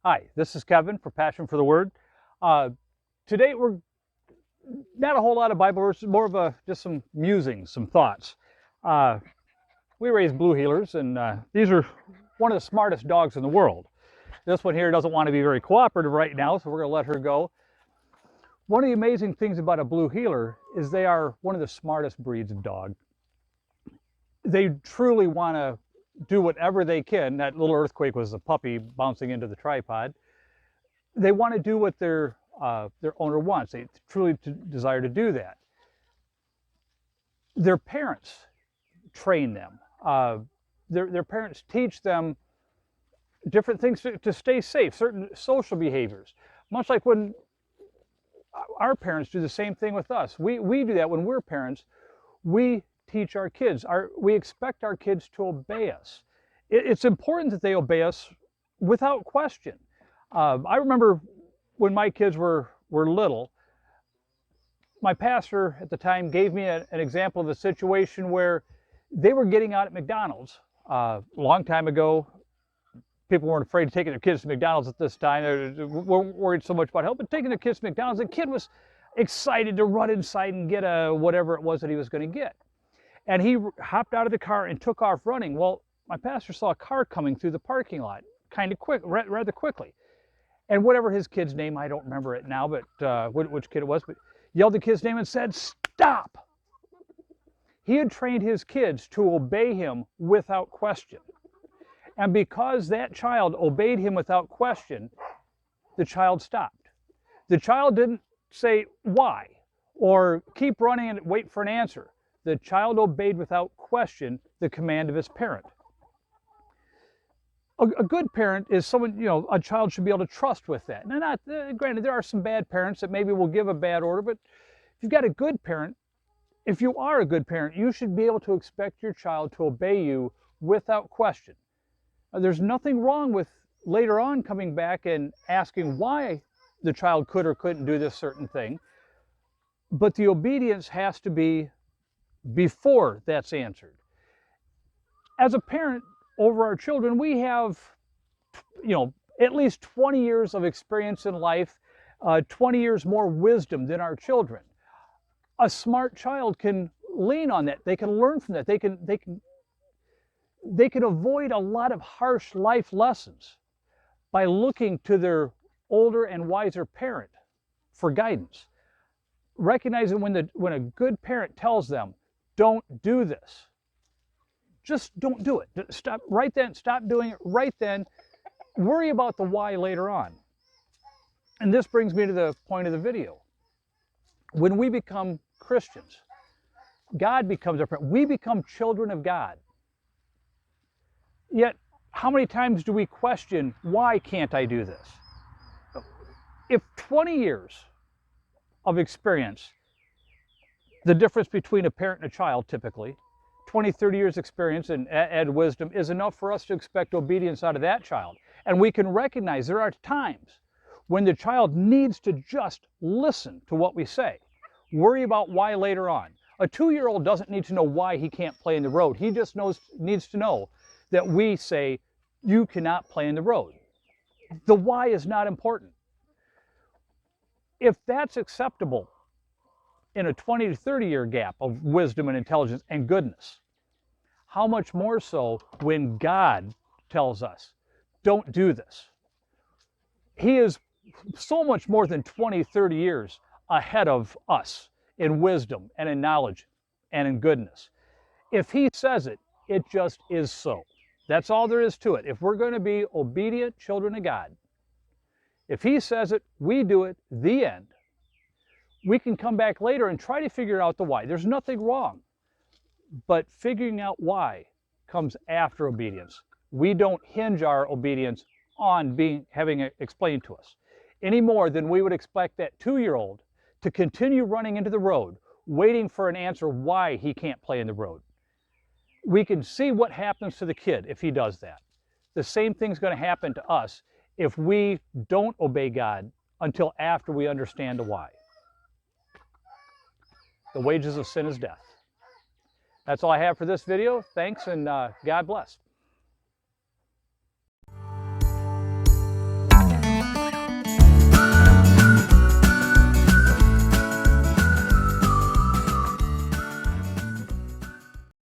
Hi, this is Kevin for Passion for the Word. Today we're not a whole lot of Bible verses, more of just some musings, some thoughts. We raise blue heelers, and these are one of the smartest dogs in the world. This one here doesn't want to be very cooperative right now, so we're going to let her go. One of the amazing things about a blue heeler is they are one of the smartest breeds of dog. They truly want to do whatever they can. That little earthquake was a puppy bouncing into the tripod. They want to do what their owner wants. They truly desire to do that. Their parents train them. Their parents teach them different things to stay safe, certain social behaviors. Much like when our parents do the same thing with us. We do that when we're parents. We teach our kids. We expect our kids to obey us. It's important that they obey us without question. I remember when my kids were little, my pastor at the time gave me an example of a situation where they were getting out at McDonald's. A long time ago, people weren't afraid of taking their kids to McDonald's at this time. They weren't worried so much about health, but taking their kids to McDonald's, the kid was excited to run inside and get whatever it was that he was going to get. And he hopped out of the car and took off running. Well, my pastor saw a car coming through the parking lot kind of rather quickly. And whatever his kid's name, I don't remember it now, but which kid it was, but yelled the kid's name and said, "Stop!" He had trained his kids to obey him without question. And because that child obeyed him without question, the child stopped. The child didn't say why or keep running and wait for an answer. The child obeyed without question the command of his parent. A good parent is someone, a child should be able to trust with that. Now, granted, there are some bad parents that maybe will give a bad order, but if you've got a good parent, if you are a good parent, you should be able to expect your child to obey you without question. There's nothing wrong with later on coming back and asking why the child could or couldn't do this certain thing, but the obedience has to be before that's answered. As a parent over our children, we have, at least 20 years of experience in life, 20 years more wisdom than our children. A smart child can lean on that. They can learn from that. They can avoid a lot of harsh life lessons by looking to their older and wiser parent for guidance. Recognizing when a good parent tells them, "Don't do this," just don't do it. Stop right then. Stop doing it right then. Worry about the why later on. And this brings me to the point of the video. When we become Christians, God becomes our parent. We become children of God. Yet, how many times do we question, why can't I do this? If 20 years of experience, the difference between a parent and a child typically, 20, 30 years experience and add wisdom is enough for us to expect obedience out of that child. And we can recognize there are times when the child needs to just listen to what we say. Worry about why later on. A 2-year-old doesn't need to know why he can't play in the road. He just needs to know that we say, you cannot play in the road. The why is not important. If that's acceptable in a 20 to 30 year gap of wisdom and intelligence and goodness, how much more so when God tells us, don't do this? He is so much more than 20, 30 years ahead of us in wisdom and in knowledge and in goodness. If he says it, it just is so. That's all there is to it. If we're going to be obedient children of God, if he says it, we do it, the end. We can come back later and try to figure out the why. There's nothing wrong. But figuring out why comes after obedience. We don't hinge our obedience on having it explained to us any more than we would expect that 2-year-old to continue running into the road, waiting for an answer why he can't play in the road. We can see what happens to the kid if he does that. The same thing's going to happen to us if we don't obey God until after we understand the why. The wages of sin is death. That's all I have for this video. Thanks, and God bless.